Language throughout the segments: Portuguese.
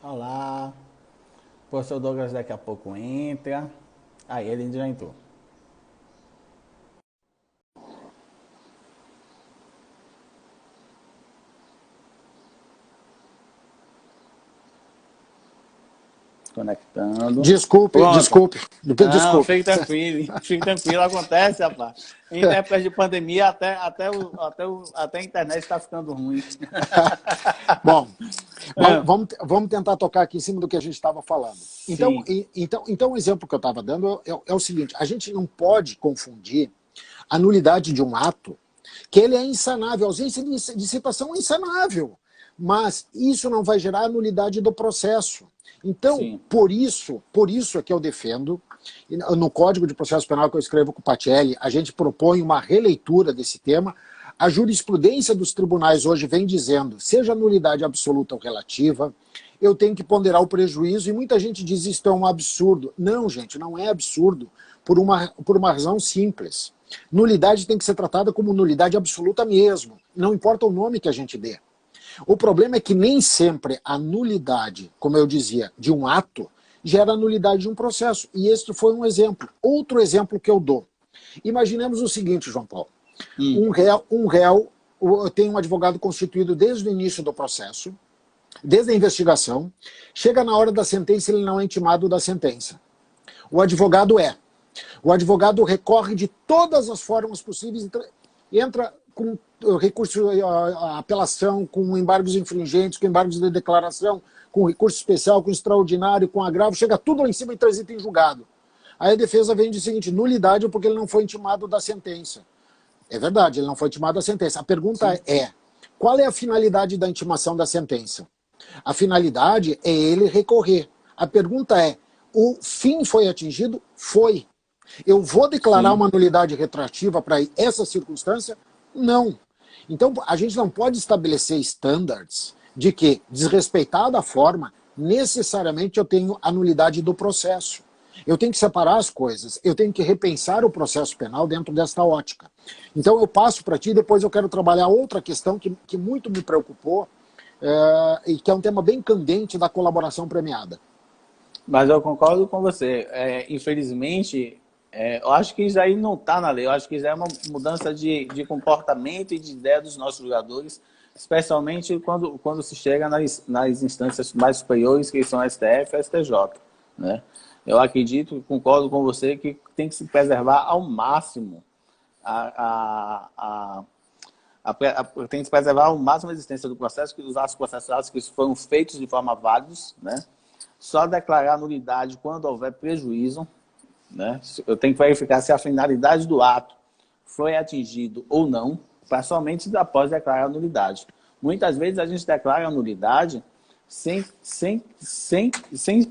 Olá. O professor Douglas daqui a pouco entra. Aí ele já entrou. Conectando. Desculpe, Pronto. desculpe. Não, Desculpe. fique tranquilo, acontece, rapaz. Em épocas de pandemia, até a internet está ficando ruim. Bom, vamos tentar tocar aqui em cima do que a gente estava falando. Então, o exemplo que eu estava dando é o seguinte: a gente não pode confundir a nulidade de um ato, que ele é insanável, a ausência de citação é insanável, mas isso não vai gerar a nulidade do processo. Então, por isso é que eu defendo, no Código de Processo Penal que eu escrevo com o Pacelli, a gente propõe uma releitura desse tema. A jurisprudência dos tribunais hoje vem dizendo, seja nulidade absoluta ou relativa, eu tenho que ponderar o prejuízo, e muita gente diz isso é um absurdo. Não, gente, não é absurdo, por uma razão simples. Nulidade tem que ser tratada como nulidade absoluta mesmo, não importa o nome que a gente dê. O problema é que nem sempre a nulidade, como eu dizia, de um ato, gera a nulidade de um processo. E este foi um exemplo. Outro exemplo que eu dou. Imaginemos o seguinte, João Paulo. Um réu tem um advogado constituído desde o início do processo, desde a investigação, chega na hora da sentença e ele não é intimado da sentença. O advogado recorre de todas as formas possíveis, entra com recurso à apelação, com embargos infringentes, com embargos de declaração, com recurso especial, com extraordinário, com agravo, chega tudo lá em cima e transita em julgado. Aí a defesa vem e diz o seguinte: nulidade porque ele não foi intimado da sentença. É verdade, ele não foi intimado da sentença. A pergunta é, qual é a finalidade da intimação da sentença? A finalidade é ele recorrer. A pergunta é, o fim foi atingido? Foi. Eu vou declarar uma nulidade retroativa para essa circunstância? Não. Então, a gente não pode estabelecer standards de que, desrespeitada a forma, necessariamente eu tenho a nulidade do processo. Eu tenho que separar as coisas, eu tenho que repensar o processo penal dentro desta ótica. Então eu passo para ti, depois eu quero trabalhar outra questão que muito me preocupou, e que é um tema bem candente da colaboração premiada. Mas eu concordo com você. Infelizmente, eu acho que isso aí não está na lei. Eu acho que isso é uma mudança de comportamento e de ideia dos nossos jogadores, especialmente quando se chega nas instâncias mais superiores, que são STF e STJ. Né? Eu acredito, concordo com você, que tem que se preservar ao máximo tem que se preservar ao máximo a existência do processo, que os atos processuais que foram feitos de forma válida, né? Só declarar nulidade quando houver prejuízo, né? Eu tenho que verificar se a finalidade do ato foi atingido ou não, somente após declarar a nulidade. Muitas vezes a gente declara a nulidade sem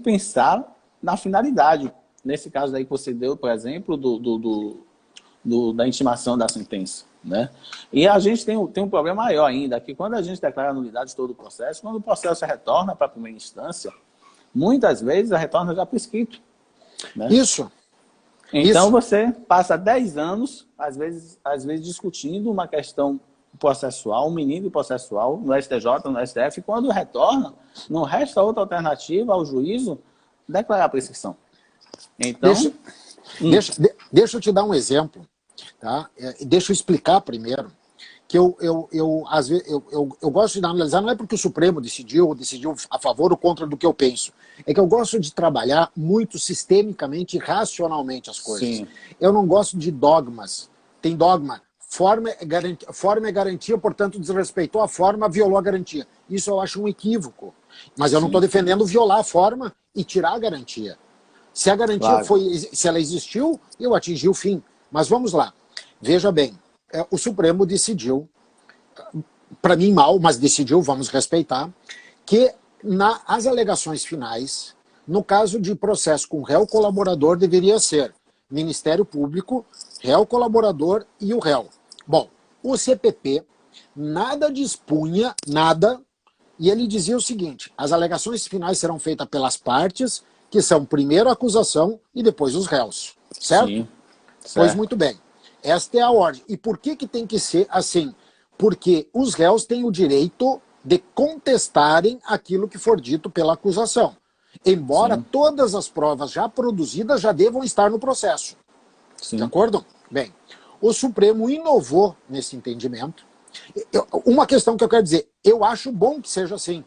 pensar na finalidade. Nesse caso daí que você deu, por exemplo, da intimação da sentença. Né? E a gente tem um problema maior ainda, que quando a gente declara a nulidade de todo o processo, quando o processo retorna para a primeira instância, muitas vezes retorna já prescrito. Né? Isso. Então você passa 10 anos, às vezes discutindo uma questão processual, um menino processual, no STJ, no STF, e quando retorna, não resta outra alternativa ao juízo declarar a prescrição. Então, deixa eu te dar um exemplo, tá? Deixa eu explicar primeiro, que às vezes, eu gosto de analisar, não é porque o Supremo decidiu a favor ou contra do que eu penso, é que eu gosto de trabalhar muito sistemicamente e racionalmente as coisas. Sim. Eu não gosto de dogmas. Tem dogma, forma é garantia, portanto desrespeitou a forma, violou a garantia. Isso eu acho um equívoco. Mas eu não estou defendendo violar a forma e tirar a garantia. Se a garantia se ela existiu, eu atingi o fim. Mas vamos lá. Veja bem, o Supremo decidiu, para mim mal, mas decidiu, vamos respeitar, que as alegações finais, no caso de processo com réu colaborador, deveria ser Ministério Público, réu colaborador e o réu. Bom, o CPP nada dispunha, nada, e ele dizia o seguinte: as alegações finais serão feitas pelas partes, que são primeiro a acusação e depois os réus. Certo? Sim. Pois muito bem. Esta é a ordem. E por que tem que ser assim? Porque os réus têm o direito de contestarem aquilo que for dito pela acusação. Embora Sim. todas as provas já produzidas já devam estar no processo. Sim. De acordo? Bem, o Supremo inovou nesse entendimento. Uma questão que eu quero dizer, eu acho bom que seja assim.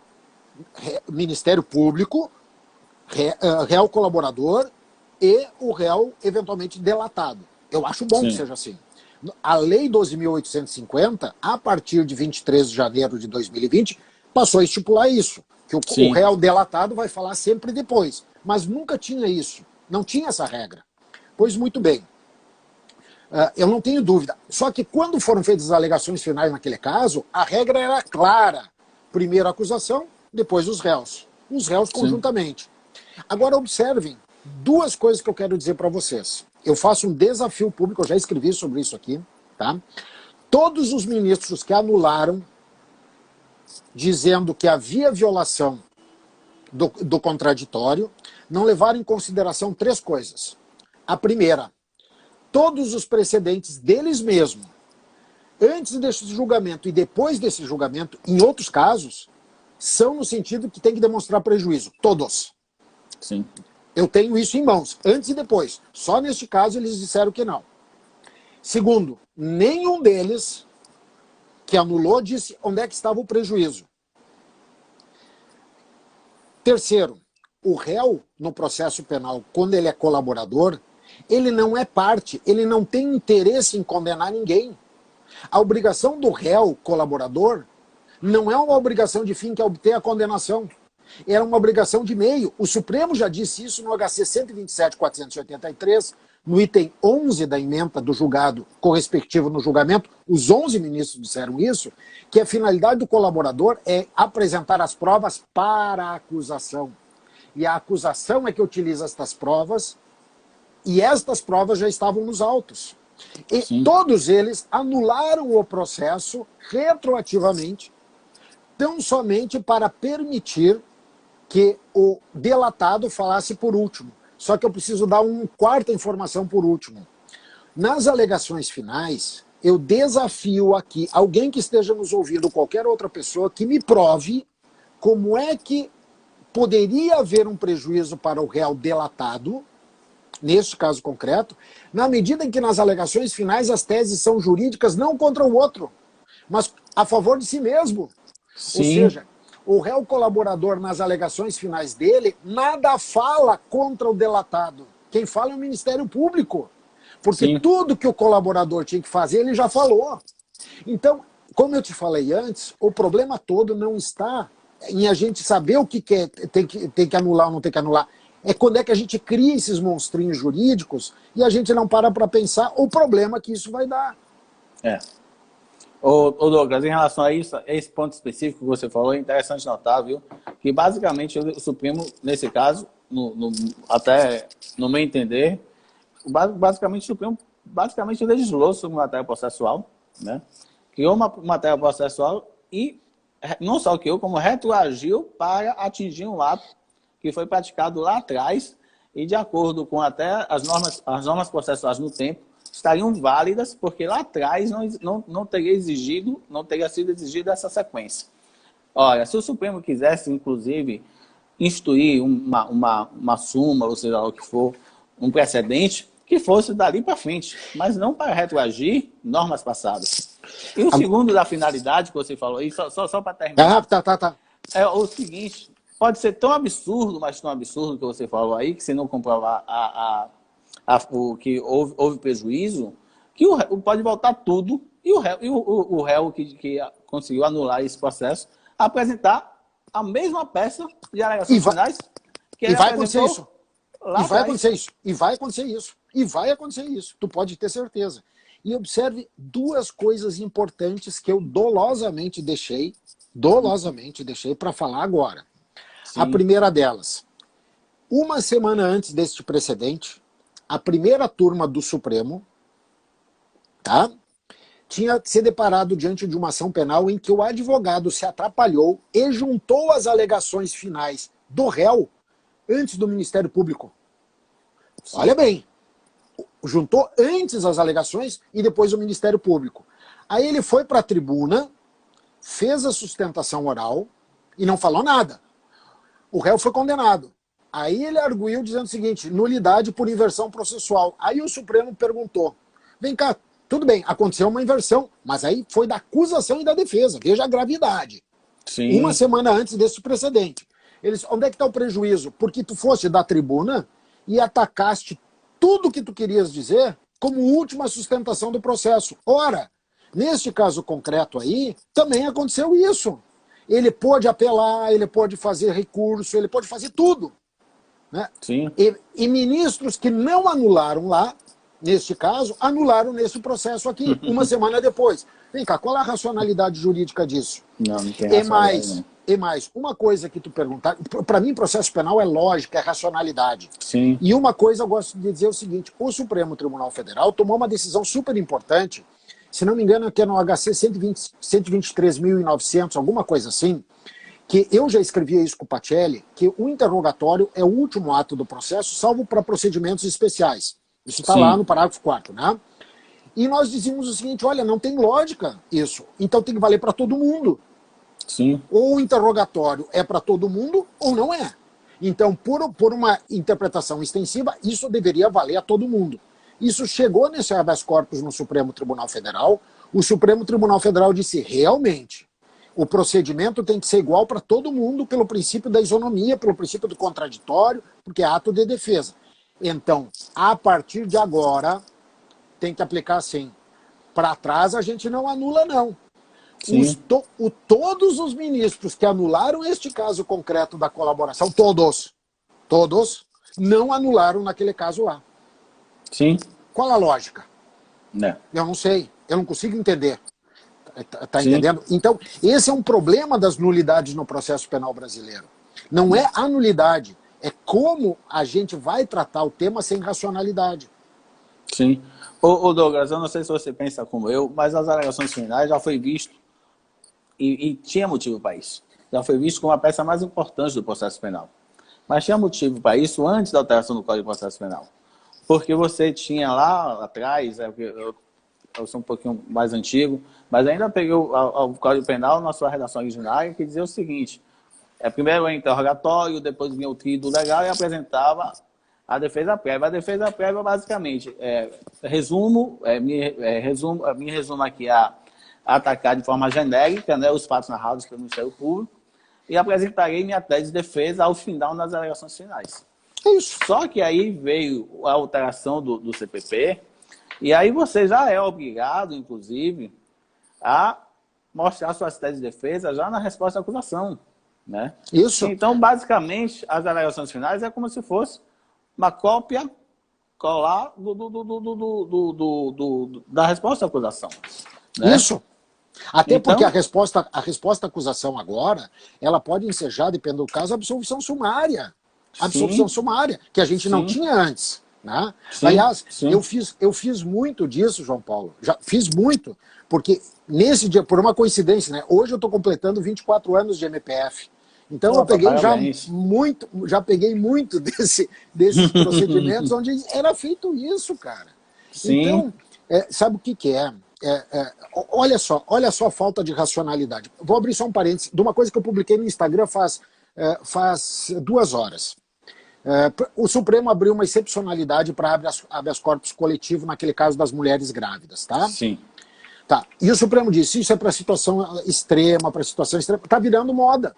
Ministério Público, réu colaborador e o réu eventualmente delatado. Eu acho bom que seja assim. A Lei 12.850, a partir de 23 de janeiro de 2020, passou a estipular isso, que o réu delatado vai falar sempre depois. Mas nunca tinha isso, não tinha essa regra. Pois muito bem, eu não tenho dúvida. Só que quando foram feitas as alegações finais naquele caso, a regra era clara. Primeiro a acusação, depois os réus. Os réus conjuntamente. Agora observem duas coisas que eu quero dizer para vocês. Eu faço um desafio público, eu já escrevi sobre isso aqui, tá? Todos os ministros que anularam, dizendo que havia violação do contraditório, não levaram em consideração três coisas. A primeira, todos os precedentes deles mesmos, antes desse julgamento e depois desse julgamento, em outros casos, são no sentido que tem que demonstrar prejuízo. Todos. Sim. Eu tenho isso em mãos, antes e depois. Só neste caso eles disseram que não. Segundo, nenhum deles que anulou disse onde é que estava o prejuízo. Terceiro, o réu no processo penal, quando ele é colaborador, ele não é parte, ele não tem interesse em condenar ninguém. A obrigação do réu colaborador não é uma obrigação de fim que é obter a condenação. Era uma obrigação de meio. O Supremo já disse isso no HC 127.483, no item 11 da ementa do julgado correspectivo no julgamento, os 11 ministros disseram isso, que a finalidade do colaborador é apresentar as provas para a acusação. E a acusação é que utiliza estas provas, e estas provas já estavam nos autos. E todos eles anularam o processo retroativamente, tão somente para permitir que o delatado falasse por último. Só que eu preciso dar uma quarta informação por último. Nas alegações finais, eu desafio aqui alguém que esteja nos ouvindo, qualquer outra pessoa, que me prove como é que poderia haver um prejuízo para o réu delatado, neste caso concreto, na medida em que nas alegações finais as teses são jurídicas não contra o outro, mas a favor de si mesmo. Sim. Ou seja, o réu colaborador nas alegações finais dele nada fala contra o delatado. Quem fala é o Ministério Público. Porque tudo que o colaborador tinha que fazer, ele já falou. Então, como eu te falei antes, o problema todo não está em a gente saber o que é, tem que anular ou não tem que anular. É quando é que a gente cria esses monstrinhos jurídicos e a gente não para pensar o problema que isso vai dar. Ô Douglas, em relação a isso, esse ponto específico que você falou, é interessante notar, viu? Que basicamente o Supremo, nesse caso, até no meu entender, basicamente o Supremo legislou sobre matéria processual, né? Criou uma matéria processual e não só criou, como retroagiu para atingir um ato que foi praticado lá atrás e de acordo com até as normas processuais no tempo, estariam válidas, porque lá atrás não teria sido exigida essa sequência. Olha, se o Supremo quisesse, inclusive, instituir uma súmula, ou seja, o que for, um precedente, que fosse dali para frente, mas não para retroagir normas passadas. E o segundo da finalidade que você falou aí, só para terminar, é o seguinte, pode ser tão absurdo, mas tão absurdo que você falou aí, que se não comprovar que houve prejuízo, que pode voltar tudo e o réu que conseguiu anular esse processo apresentar a mesma peça de alegações finais que ele apresentou. E vai acontecer isso. E vai acontecer isso. E vai acontecer isso. Tu pode ter certeza. E observe duas coisas importantes que eu dolosamente deixei para falar agora. Sim. A primeira delas, uma semana antes deste precedente, a primeira turma do Supremo, tá, tinha se deparado diante de uma ação penal em que o advogado se atrapalhou e juntou as alegações finais do réu antes do Ministério Público. Sim. Olha bem, juntou antes as alegações e depois o Ministério Público. Aí ele foi para a tribuna, fez a sustentação oral e não falou nada. O réu foi condenado. Aí ele arguiu dizendo o seguinte, nulidade por inversão processual. Aí o Supremo perguntou, vem cá, tudo bem, aconteceu uma inversão, mas aí foi da acusação e da defesa, veja a gravidade. Sim. Uma semana antes desse precedente. Eles, onde é que está o prejuízo? Porque tu foste da tribuna e atacaste tudo que tu querias dizer como última sustentação do processo. Ora, neste caso concreto aí, também aconteceu isso. Ele pôde apelar, ele pode fazer recurso, ele pode fazer tudo. Né? Sim. E ministros que não anularam lá, neste caso, anularam nesse processo aqui, uma semana depois. Vem cá, qual é a racionalidade jurídica disso? Não tem racionalidade. E mais, uma coisa que tu perguntar, para mim processo penal é lógica, é racionalidade. Sim. E uma coisa eu gosto de dizer o seguinte, o Supremo Tribunal Federal tomou uma decisão super importante, se não me engano que é no HC 123.900, alguma coisa assim, que eu já escrevia isso com o Pacelli, que o interrogatório é o último ato do processo, salvo para procedimentos especiais. Isso está lá no parágrafo 4º, né? E nós dizíamos o seguinte, olha, não tem lógica isso, então tem que valer para todo mundo. Sim. Ou o interrogatório é para todo mundo, ou não é. Então, por uma interpretação extensiva, isso deveria valer a todo mundo. Isso chegou nesse habeas corpus no Supremo Tribunal Federal, o Supremo Tribunal Federal disse, realmente, o procedimento tem que ser igual para todo mundo pelo princípio da isonomia, pelo princípio do contraditório, porque é ato de defesa. Então, a partir de agora, tem que aplicar assim. Para trás a gente não anula, não. Todos os ministros que anularam este caso concreto da colaboração, todos, não anularam naquele caso lá. Sim. Qual a lógica? É. Eu não sei, eu não consigo entender. Tá entendendo? Então, esse é um problema das nulidades no processo penal brasileiro. Não é a nulidade, é como a gente vai tratar o tema sem racionalidade. Sim. Ô Douglas, eu não sei se você pensa como eu, mas as alegações finais já foi visto, e tinha motivo para isso, já foi visto como a peça mais importante do processo penal. Mas tinha motivo para isso antes da alteração do Código de Processo Penal. Porque você tinha lá atrás, eu sou um pouquinho mais antigo, mas ainda peguei o Código Penal na sua redação originária, que dizia o seguinte, primeiro o interrogatório, depois vinha o tríduo legal e apresentava a defesa prévia. A defesa prévia, basicamente, me resumo aqui a atacar de forma genérica, né, os fatos narrados pelo Ministério Público e apresentarei minha tese de defesa ao final nas alegações finais. Isso. Só que aí veio a alteração do CPP e aí você já é obrigado, inclusive, a mostrar suas teses de defesa já na resposta à acusação. Né? Isso. Então, basicamente, as alegações finais é como se fosse uma cópia colar da resposta à acusação. Né? Isso. Até então, porque a resposta à acusação agora, ela pode ensejar, depende do caso, a absolvição sumária. A absolvição sumária, que a gente não tinha antes. Né? Aliás, eu fiz muito disso, João Paulo. Já fiz muito, porque nesse dia, por uma coincidência, né? Hoje eu estou completando 24 anos de MPF. Então eu peguei já peguei muito desses procedimentos onde era feito isso, cara. Sim. Então, sabe o que é? Olha só a falta de racionalidade. Vou abrir só um parênteses de uma coisa que eu publiquei no Instagram faz 2 horas. O Supremo abriu uma excepcionalidade para habeas corpus coletivo naquele caso das mulheres grávidas, tá? Sim. Tá. E o Supremo disse, isso é para situação extrema, tá virando moda.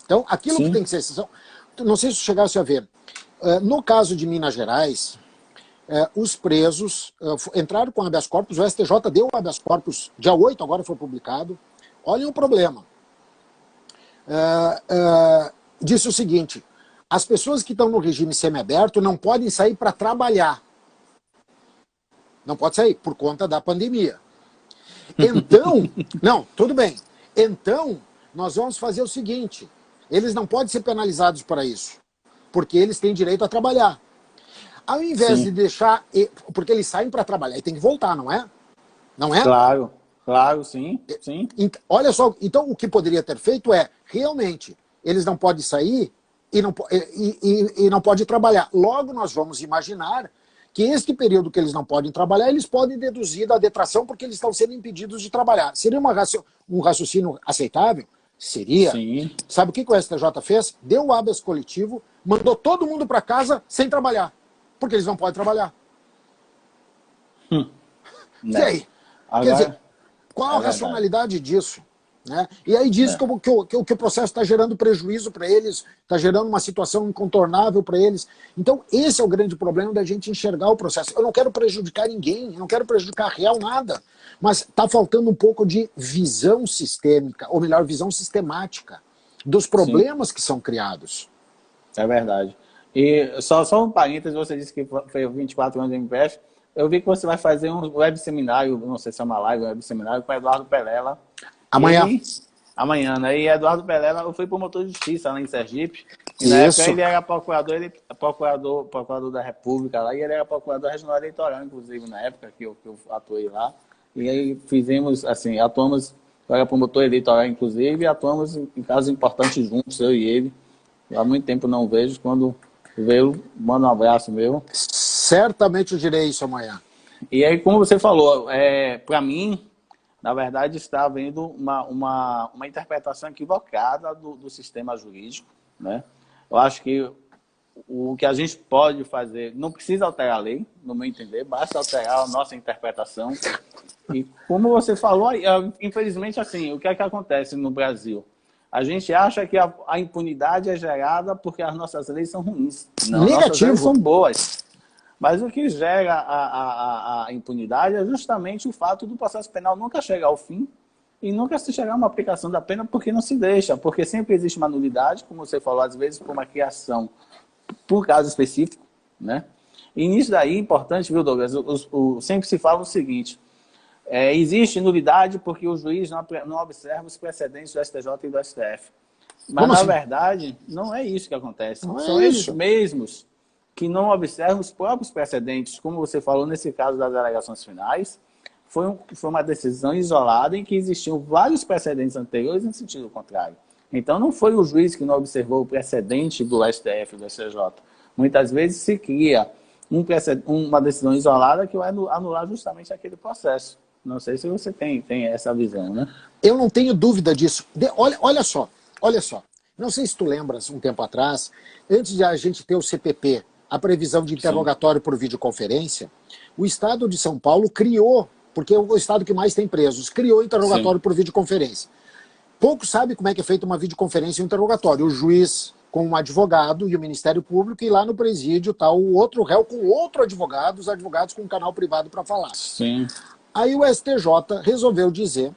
Então, aquilo que tem que ser exceção... Não sei se chegasse a ver. No caso de Minas Gerais, os presos entraram com habeas corpus, o STJ deu o habeas corpus, dia 8 agora foi publicado. Olhem o problema. Disse o seguinte, as pessoas que estão no regime semiaberto não podem sair para trabalhar. Não pode sair, por conta da pandemia. Então, não, tudo bem. Então, nós vamos fazer o seguinte, eles não podem ser penalizados para isso, porque eles têm direito a trabalhar. Ao invés de deixar... Porque eles saem para trabalhar e tem que voltar, não é? Não é? Claro, sim. Olha só, então o que poderia ter feito é, realmente, eles não podem sair e não podem trabalhar. Logo nós vamos imaginar que este período que eles não podem trabalhar, eles podem deduzir da detração porque eles estão sendo impedidos de trabalhar. Seria um raciocínio aceitável? Seria. Sim. Sabe o que o STJ fez? Deu o habeas coletivo, mandou todo mundo para casa sem trabalhar, porque eles não podem trabalhar. E aí? Agora, quer dizer, qual a racionalidade disso? Né? E aí diz que o processo está gerando prejuízo para eles, está gerando uma situação incontornável para eles. Então, esse é o grande problema da gente enxergar o processo. Eu não quero prejudicar ninguém, eu não quero prejudicar real nada, mas está faltando um pouco de visão sistêmica, ou melhor, visão sistemática dos problemas que são criados. É verdade. E só um parênteses, você disse que foi 24 anos de MPF, eu vi que você vai fazer um web seminário, não sei se é uma live, um web seminário com Eduardo Pelela. Amanhã. Amanhã, né? E Eduardo Pelela, eu fui promotor de justiça lá em Sergipe. E na época ele era procurador da República lá, e ele era procurador regional eleitoral, inclusive, na época que eu atuei lá. E aí fizemos, assim, atuamos, eu era promotor eleitoral, inclusive, e atuamos em casos importantes juntos, eu e ele. Há muito tempo não vejo, quando veio, manda um abraço meu. Certamente eu direi isso amanhã. E aí, como você falou, para mim, na verdade, está havendo uma interpretação equivocada do sistema jurídico, né? Eu acho que o que a gente pode fazer, não precisa alterar a lei, no meu entender, basta alterar a nossa interpretação. E como você falou, infelizmente, assim, o que é que acontece no Brasil? A gente acha que a impunidade é gerada porque as nossas leis são ruins. Não, nossas leis são boas. Mas o que gera a impunidade é justamente o fato do processo penal nunca chegar ao fim e nunca se chegar a uma aplicação da pena porque não se deixa, porque sempre existe uma nulidade, como você falou, às vezes por uma criação por caso específico, né? E nisso daí é importante, viu, Douglas? Sempre se fala o seguinte, existe nulidade porque o juiz não observa os precedentes do STJ e do STF. Mas, na verdade, não é isso que acontece. São eles mesmos que não observam os próprios precedentes, como você falou nesse caso das alegações finais, foi uma decisão isolada em que existiam vários precedentes anteriores em sentido contrário. Então, não foi o juiz que não observou o precedente do STF e do STJ. Muitas vezes se cria uma decisão isolada que vai anular justamente aquele processo. Não sei se você tem essa visão, né? Eu não tenho dúvida disso. Olha só. Não sei se tu lembras, um tempo atrás, antes de a gente ter o CPP, a previsão de interrogatório por videoconferência, o Estado de São Paulo criou, porque é o Estado que mais tem presos, criou interrogatório por videoconferência. Pouco sabe como é que é feita uma videoconferência e um interrogatório. O juiz com um advogado e o Ministério Público, e lá no presídio está o outro réu com outro advogado, os advogados com um canal privado para falar. Sim. Aí o STJ resolveu dizer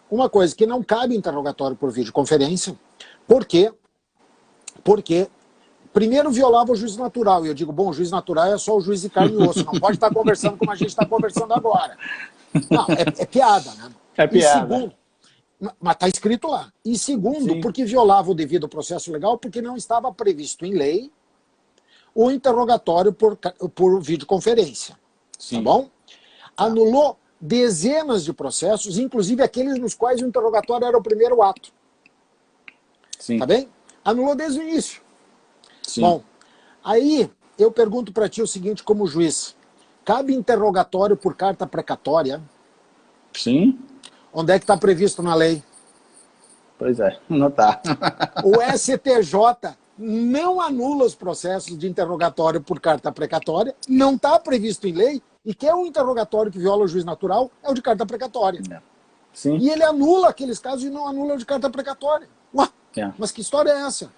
uma coisa, que não cabe interrogatório por videoconferência, porque primeiro violava o juízo natural. E eu digo, bom, o juiz natural é só o juiz de carne e osso, não pode estar conversando como a gente está conversando agora. Não, é piada, né? É piada. E segundo, mas está escrito lá. E segundo, porque violava o devido processo legal, porque não estava previsto em lei o interrogatório por videoconferência. Tá bom? Anulou dezenas de processos, inclusive aqueles nos quais o interrogatório era o primeiro ato. Sim. Tá bem? Anulou desde o início. Sim. Bom, aí eu pergunto para ti o seguinte como juiz. Cabe interrogatório por carta precatória? Sim. Onde é que está previsto na lei? Pois é, não está. O STJ não anula os processos de interrogatório por carta precatória, não está previsto em lei, e que é um interrogatório que viola o juiz natural, é o de carta precatória. Sim. E ele anula aqueles casos e não anula o de carta precatória. Ué, mas que história é essa?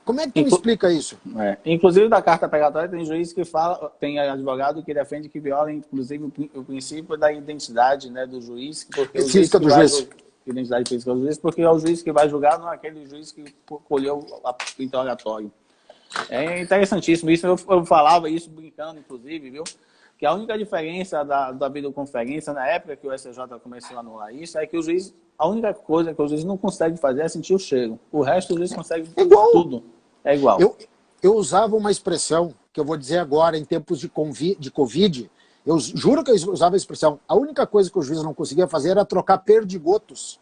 Como é que tu me explica isso? Inclusive, da carta precatória, tem juiz que fala, tem advogado que defende que viola, inclusive, o princípio da identidade, né, do juiz. Porque o juiz do juiz. Identidade física do juiz, porque é o juiz que vai julgar, não é aquele juiz que colheu o interrogatório. É interessantíssimo. Isso eu falava isso brincando, inclusive, viu? Que a única diferença da videoconferência, na época que o STJ começou a anular isso, é que o juiz, a única coisa que o juiz não consegue fazer é sentir o cheiro. O resto o juiz consegue tudo. É igual. Eu usava uma expressão, que eu vou dizer agora, em tempos de Covid, eu juro que eu usava a expressão, a única coisa que o juiz não conseguia fazer era trocar perdigotos.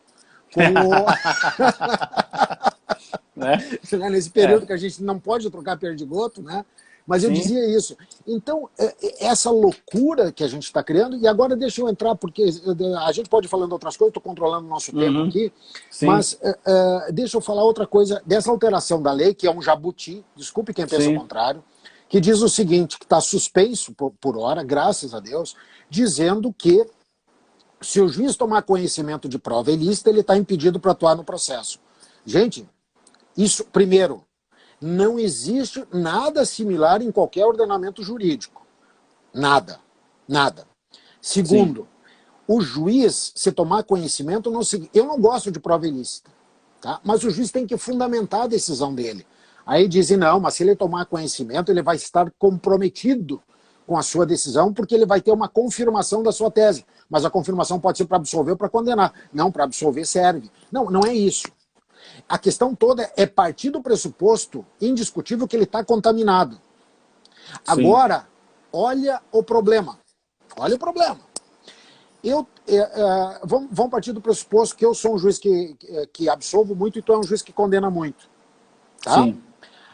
Né? Nesse período que a gente não pode trocar perdigoto, né? Mas eu dizia isso. Então, essa loucura que a gente está criando, e agora deixa eu entrar, porque a gente pode ir falando outras coisas, estou controlando o nosso tempo aqui, mas deixa eu falar outra coisa dessa alteração da lei, que é um jabuti, desculpe quem pensa o contrário, que diz o seguinte, que está suspenso por hora, graças a Deus, dizendo que se o juiz tomar conhecimento de prova ilícita, ele está impedido para atuar no processo. Gente, isso, primeiro, não existe nada similar em qualquer ordenamento jurídico. Nada. Nada. Segundo, o juiz, se tomar conhecimento, eu não gosto de prova ilícita, tá? Mas o juiz tem que fundamentar a decisão dele. Aí dizem, não, mas se ele tomar conhecimento, ele vai estar comprometido com a sua decisão, porque ele vai ter uma confirmação da sua tese. Mas a confirmação pode ser para absolver ou para condenar. Não, para absolver serve. Não, não é isso. A questão toda é partir do pressuposto indiscutível que ele está contaminado. Agora, olha o problema. Olha o problema. Vamos partir do pressuposto que eu sou um juiz que absolvo muito e tu é um juiz que condena muito. Tá? Sim.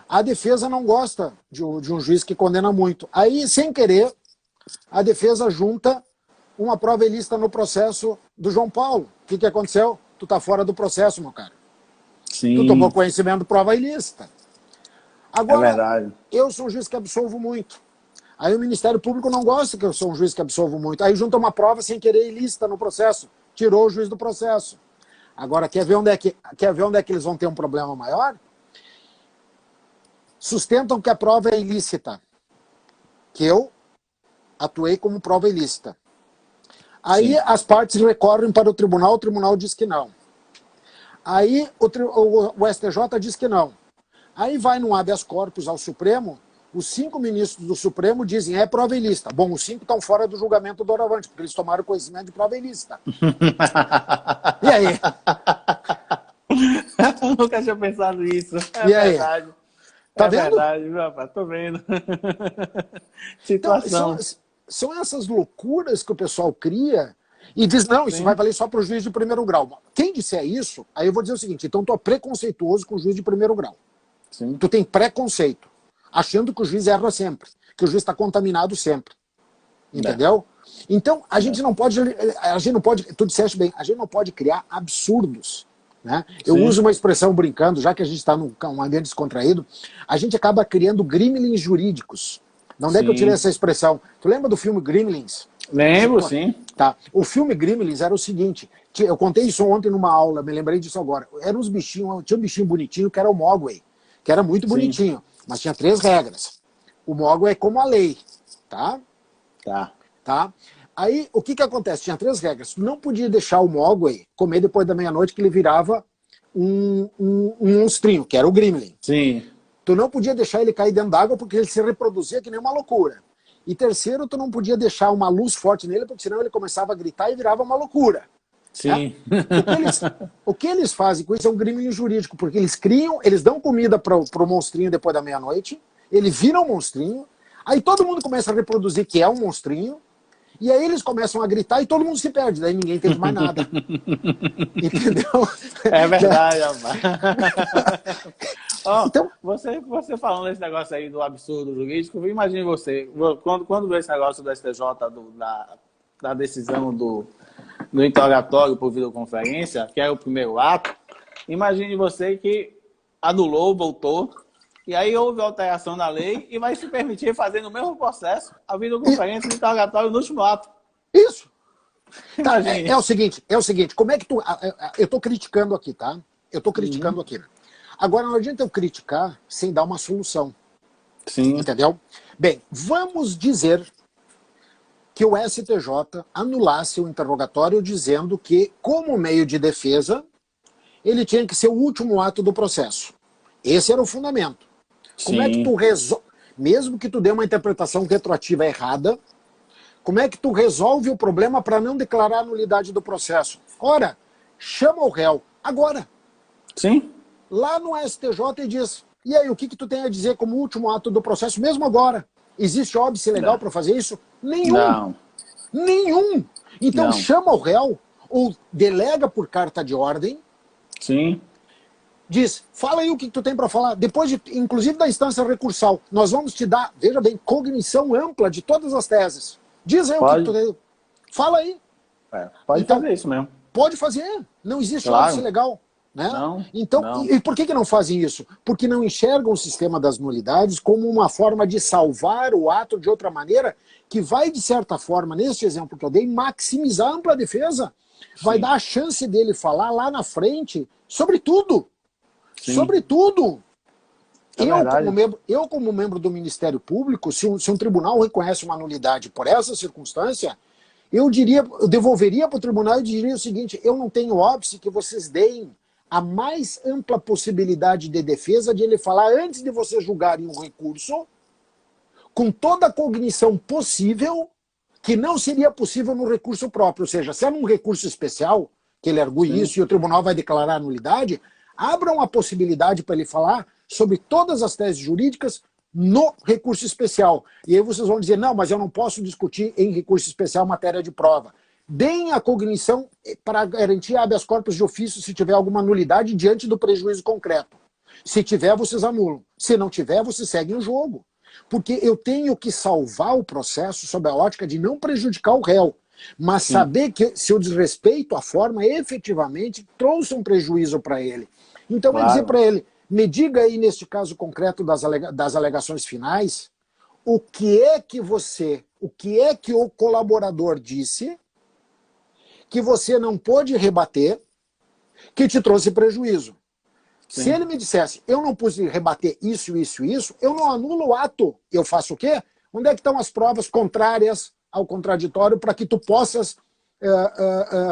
A defesa não gosta de um juiz que condena muito. Aí, sem querer, a defesa junta uma prova ilícita no processo do João Paulo. O que aconteceu? Tu tá fora do processo, meu cara. Sim. Tu tomou conhecimento de prova ilícita. Agora, é verdade. Eu sou um juiz que absolvo muito. Aí o Ministério Público não gosta que eu sou um juiz que absolvo muito. Aí junta uma prova sem querer ilícita no processo. Tirou o juiz do processo. Agora, quer ver onde é que eles vão ter um problema maior? Sustentam que a prova é ilícita. Que eu atuei como prova ilícita. Aí as partes recorrem para o tribunal diz que não. Aí o STJ diz que não. Aí vai no habeas corpus ao Supremo, os 5 ministros do Supremo dizem é prova ilícita. Bom, os 5 estão fora do julgamento doravante, porque eles tomaram conhecimento de prova ilícita. E aí? Eu nunca tinha pensado nisso. É verdade. Tá vendo? É verdade, viu, rapaz? Tô vendo. Situação. Então, são essas loucuras que o pessoal cria e diz, não, isso vai valer só para o juiz de primeiro grau. Quem disser isso, aí eu vou dizer o seguinte, então tu é preconceituoso com o juiz de primeiro grau. Sim. Tu tem preconceito, achando que o juiz erra sempre, que o juiz está contaminado sempre. Entendeu? Então, a gente não pode, tu disseste bem, a gente não pode criar absurdos. Né? Eu uso uma expressão brincando, já que a gente está num ambiente descontraído, a gente acaba criando gremlins jurídicos. De onde é que eu tirei essa expressão? Tu lembra do filme Gremlins? Lembro, sim. Tá. O filme Gremlins era o seguinte, eu contei isso ontem numa aula, me lembrei disso agora. Eram uns bichinhos, tinha um bichinho bonitinho que era o Mogwai, que era muito bonitinho, mas tinha 3 regras. O Mogwai é como a lei, tá? Tá. Aí, o que acontece? Tinha 3 regras. Tu não podia deixar o Mogwai comer depois da meia-noite, que ele virava um monstrinho, que era o Gremlin. Sim. Tu não podia deixar ele cair dentro d'água, porque ele se reproduzia que nem uma loucura. E terceiro, tu não podia deixar uma luz forte nele, porque senão ele começava a gritar e virava uma loucura. Sim. O que eles fazem com isso é um crime jurídico, porque eles dão comida pro monstrinho depois da meia-noite, ele vira um monstrinho, aí todo mundo começa a reproduzir que é um monstrinho, e aí eles começam a gritar e todo mundo se perde, daí ninguém entende mais nada. Entendeu? É verdade, rapaz. Então, você falando desse negócio aí do absurdo jurídico, imagine você, quando vê esse negócio do STJ, da decisão do interrogatório por videoconferência, que é o primeiro ato, imagine você que anulou, voltou, e aí houve alteração na lei e vai se permitir fazer no mesmo processo a videoconferência do interrogatório no último ato. Isso. Tá, é o seguinte, como é que tu... Eu tô criticando aqui, tá? Eu tô criticando aqui. Agora, não adianta eu criticar sem dar uma solução. Sim. Entendeu? Bem, vamos dizer que o STJ anulasse o interrogatório dizendo que, como meio de defesa, ele tinha que ser o último ato do processo. Esse era o fundamento. Como é que tu resolve, mesmo que tu dê uma interpretação retroativa errada, como é que tu resolve o problema para não declarar a nulidade do processo? Ora, chama o réu agora. Sim. Lá no STJ e diz, e aí, o que tu tem a dizer como último ato do processo, mesmo agora? Existe óbice legal para fazer isso? Nenhum. Não. Nenhum. Então Não. chama o réu, ou delega por carta de ordem. Sim. diz, fala aí o que tu tem para falar, depois, inclusive da instância recursal, nós vamos te dar, veja bem, cognição ampla de todas as teses. Diz aí o que tu tem. Fala aí. Pode fazer isso mesmo. Pode fazer. Não existe claro. óbice legal. Né? Não, então, não. E por que não fazem isso? Porque não enxergam o sistema das nulidades como uma forma de salvar o ato de outra maneira, que vai, de certa forma, neste exemplo que eu dei, maximizar a ampla defesa. Vai dar a chance dele falar lá na frente sobre tudo. Sim. Sobre tudo. Eu, como membro do Ministério Público, se um tribunal reconhece uma nulidade por essa circunstância, eu devolveria para o tribunal e diria o seguinte, eu não tenho óbice que vocês deem a mais ampla possibilidade de defesa de ele falar antes de você julgarem um recurso, com toda a cognição possível, que não seria possível no recurso próprio. Ou seja, se é num recurso especial, que ele argue isso e o tribunal vai declarar a nulidade, abram a possibilidade para ele falar sobre todas as teses jurídicas no recurso especial. E aí vocês vão dizer, não, mas eu não posso discutir em recurso especial matéria de prova. Deem a cognição para garantir habeas corpus de ofício se tiver alguma nulidade diante do prejuízo concreto. Se tiver, vocês anulam. Se não tiver, vocês seguem o jogo. Porque eu tenho que salvar o processo sob a ótica de não prejudicar o réu, mas saber que se eu desrespeito a forma, efetivamente trouxe um prejuízo para ele. Então, vai dizer para ele, me diga aí neste caso concreto das alegações finais, o que é que o colaborador disse que você não pôde rebater, que te trouxe prejuízo. Sim. Se ele me dissesse, eu não pude rebater isso, eu não anulo o ato. Eu faço o quê? Onde é que estão as provas contrárias ao contraditório para que tu possas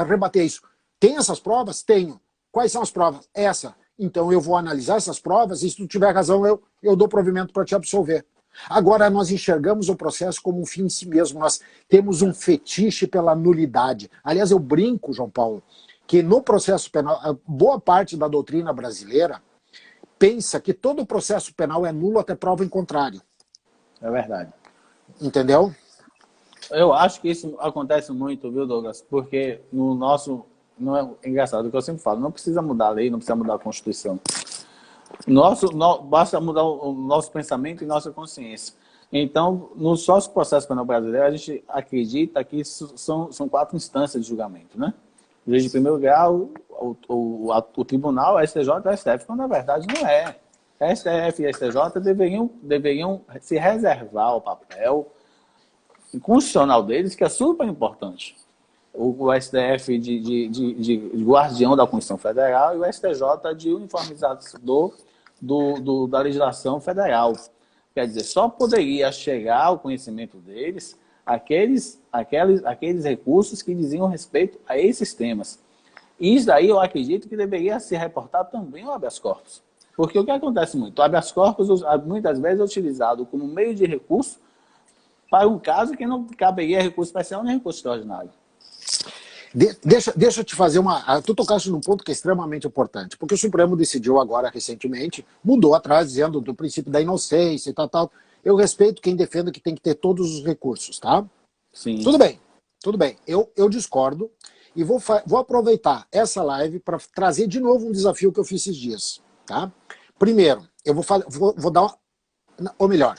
rebater isso? Tem essas provas? Tenho. Quais são as provas? Essa. Então eu vou analisar essas provas e se tu tiver razão, eu dou provimento para te absolver. Agora, nós enxergamos o processo como um fim em si mesmo. Nós temos um fetiche pela nulidade. Aliás, eu brinco, João Paulo, que no processo penal, boa parte da doutrina brasileira pensa que todo processo penal é nulo até prova em contrário. É verdade. Entendeu? Eu acho que isso acontece muito, viu, Douglas? Porque no nosso... Não é engraçado o que eu sempre falo, não precisa mudar a lei, não precisa mudar a Constituição. Basta mudar o nosso pensamento e nossa consciência. Então, no nosso processo penal brasileiro, a gente acredita que são 4 instâncias de julgamento, né? O juiz de primeiro grau, o tribunal, a STJ e a STF, quando na verdade não é. A STF e a STJ deveriam se reservar o papel constitucional deles, que é super importante. O STF de guardião da Constituição Federal e o STJ de uniformizador da legislação federal. Quer dizer, só poderia chegar ao conhecimento deles aqueles recursos que diziam respeito a esses temas. E isso daí eu acredito que deveria se reportar também ao habeas corpus. Porque o que acontece muito? O habeas corpus muitas vezes é utilizado como meio de recurso para um caso que não caberia recurso especial nem recurso extraordinário. Deixa eu te fazer uma... Tu tocaste num ponto que é extremamente importante, porque o Supremo decidiu agora, recentemente, mudou atrás, dizendo do princípio da inocência e tal. Eu respeito quem defenda que tem que ter todos os recursos, tá? Sim. Tudo bem. Eu discordo e vou aproveitar essa live para trazer de novo um desafio que eu fiz esses dias, tá? Primeiro, eu vou dar... Ou melhor,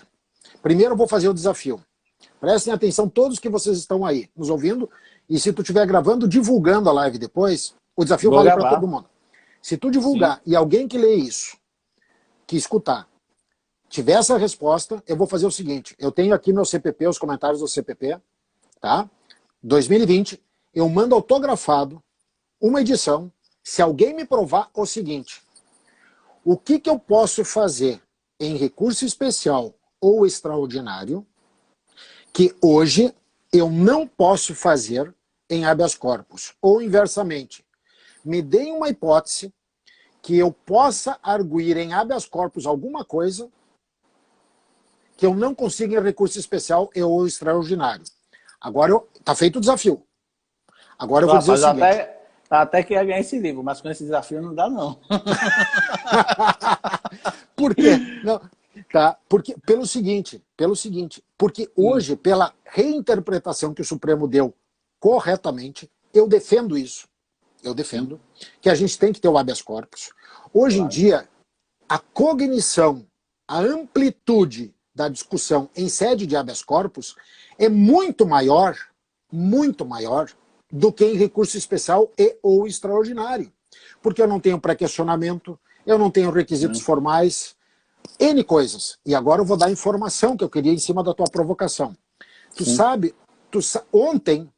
primeiro eu vou fazer o desafio. Prestem atenção todos que vocês estão aí nos ouvindo. E se tu estiver gravando, divulgando a live depois, o desafio vale para todo mundo. Se tu divulgar e alguém que lê isso, que escutar, tiver essa resposta, eu vou fazer o seguinte. Eu tenho aqui meu CPP, os comentários do CPP, tá? 2020, eu mando autografado uma edição. Se alguém me provar o seguinte, o que eu posso fazer em recurso especial ou extraordinário que hoje eu não posso fazer em habeas corpus. Ou inversamente, me deem uma hipótese que eu possa arguir em habeas corpus alguma coisa que eu não consiga em recurso especial ou extraordinário. Agora, tá feito o desafio. Agora eu vou dizer o seguinte. Até que ia ganhar esse livro, mas com esse desafio não dá, não. Por quê? Não... Tá? Porque, pelo seguinte, porque hoje, pela reinterpretação que o Supremo deu corretamente, eu defendo isso. que a gente tem que ter o habeas corpus. Hoje em dia, a cognição, a amplitude da discussão em sede de habeas corpus é muito maior do que em recurso especial e ou extraordinário. Porque eu não tenho pré-questionamento, eu não tenho requisitos formais, N coisas. E agora eu vou dar a informação que eu queria em cima da tua provocação. Tu sabe, ontem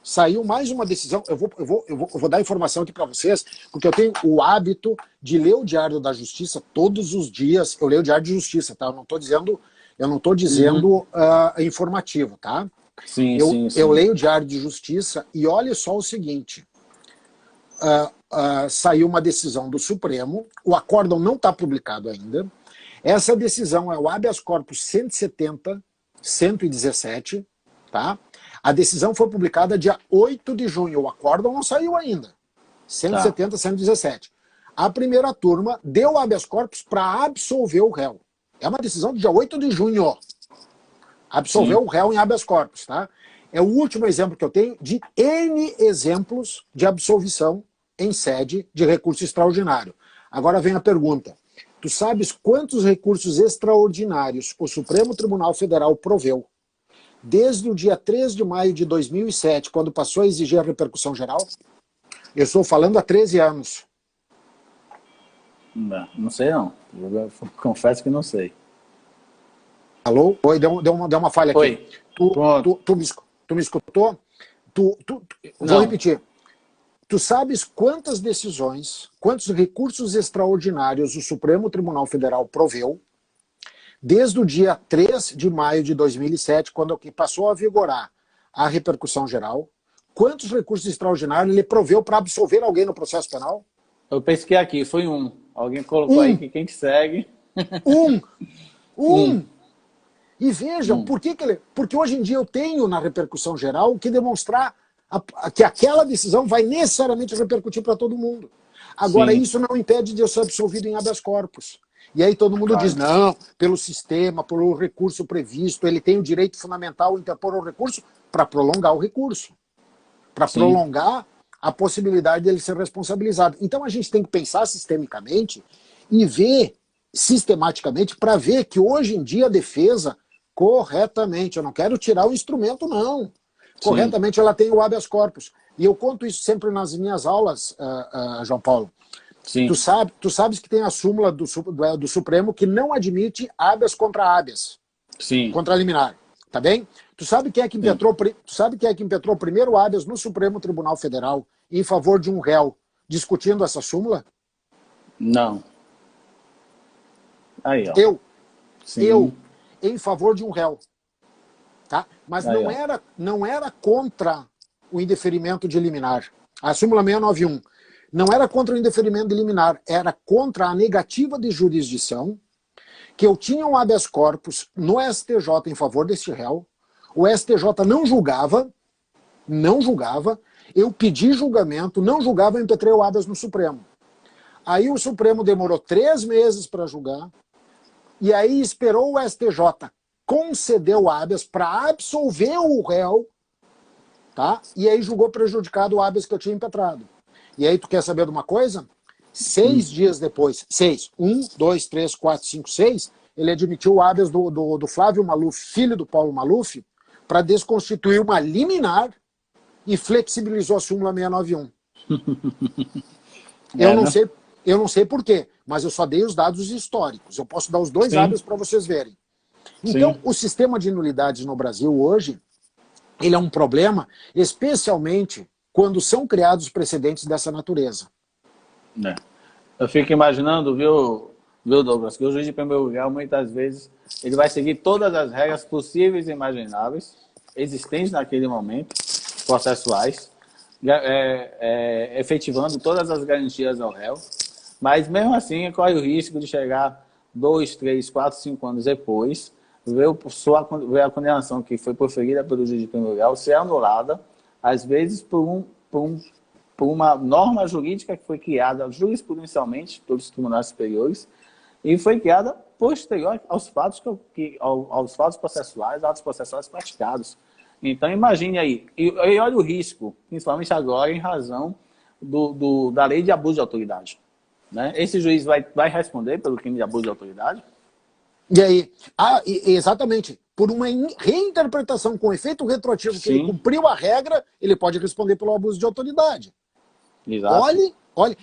saiu mais uma decisão, eu vou dar informação aqui para vocês, porque eu tenho o hábito de ler o Diário da Justiça todos os dias. Eu leio o Diário de Justiça, tá? Eu não estou dizendo informativo, tá? Sim. Eu leio o Diário de Justiça e olha só o seguinte. Saiu uma decisão do Supremo, o acórdão não está publicado ainda. Essa decisão é o habeas corpus 117, tá? A decisão foi publicada dia 8 de junho, o acórdão não saiu ainda. 170, 117. A primeira turma deu habeas corpus para absolver o réu. É uma decisão do dia 8 de junho. Absolveu o réu em habeas corpus, tá? É o último exemplo que eu tenho de N exemplos de absolvição em sede de recurso extraordinário. Agora vem a pergunta. Tu sabes quantos recursos extraordinários o Supremo Tribunal Federal proveu desde o dia 3 de maio de 2007, quando passou a exigir a repercussão geral? Eu estou falando há 13 anos. Não sei não. Eu confesso que não sei. Alô? Oi, deu uma falha aqui. Oi. Tu me escutou? Vou repetir. Tu sabes quantas decisões, quantos recursos extraordinários o Supremo Tribunal Federal proveu desde o dia 3 de maio de 2007, quando passou a vigorar a repercussão geral? Quantos recursos extraordinários ele proveu para absolver alguém no processo penal? Eu pesquei aqui, foi um. Alguém colocou aí que quem que segue. E vejam, porque hoje em dia eu tenho na repercussão geral que demonstrar que aquela decisão vai necessariamente repercutir para todo mundo. Agora, isso não impede de eu ser absolvido em habeas corpus. E aí todo mundo diz, não, pelo sistema, pelo recurso previsto, ele tem o direito fundamental de interpor o recurso para prolongar o recurso. Para prolongar a possibilidade dele ser responsabilizado. Então a gente tem que pensar sistemicamente e ver sistematicamente para ver que hoje em dia a defesa, corretamente, eu não quero tirar o instrumento, não. Corretamente ela tem o habeas corpus. E eu conto isso sempre nas minhas aulas, João Paulo. Sim. Tu sabes que tem a súmula do Supremo que não admite habeas contra habeas. Sim. Contra liminar. Tá bem? Tu sabe quem é que impetrou o primeiro habeas no Supremo Tribunal Federal em favor de um réu discutindo essa súmula? Não. Aí, ó. Eu, em favor de um réu. Tá? Mas aí, não era contra o indeferimento de liminar. A súmula 691 não era contra o indeferimento de liminar, era contra a negativa de jurisdição, que eu tinha um habeas corpus no STJ em favor deste réu, o STJ não julgava, eu pedi julgamento, não julgava, eu impetrei o habeas no Supremo. Aí o Supremo demorou 3 meses para julgar, e aí esperou o STJ conceder o habeas para absolver o réu, tá? E aí julgou prejudicado o habeas que eu tinha impetrado. E aí tu quer saber de uma coisa? 6 dias depois, 1, 2, 3, 4, 5, 6, ele admitiu o habeas do Flávio Maluf, filho do Paulo Maluf, para desconstituir uma liminar e flexibilizou a súmula 691. Eu não sei por quê, mas eu só dei os dados históricos. Eu posso dar os 2 habeas para vocês verem. Então, o sistema de nulidades no Brasil hoje, ele é um problema, especialmente quando são criados precedentes dessa natureza. Eu fico imaginando, viu, Douglas, que o juiz de primeiro grau, muitas vezes, ele vai seguir todas as regras possíveis e imagináveis, existentes naquele momento, processuais, efetivando todas as garantias ao réu, mas mesmo assim corre o risco de chegar 2, 3, 4, 5 anos depois, ver a condenação que foi proferida pelo juiz de primeiro grau ser anulada, às vezes por uma norma jurídica que foi criada jurisprudencialmente pelos tribunais superiores e foi criada posterior aos fatos, aos fatos processuais, atos processuais praticados. Então imagine aí, e olha o risco, principalmente agora em razão da lei de abuso de autoridade. Né? Esse juiz vai responder pelo crime de abuso de autoridade? E aí? Exatamente. Por uma reinterpretação com efeito retroativo que ele cumpriu a regra, ele pode responder pelo abuso de autoridade. Exato. Olha,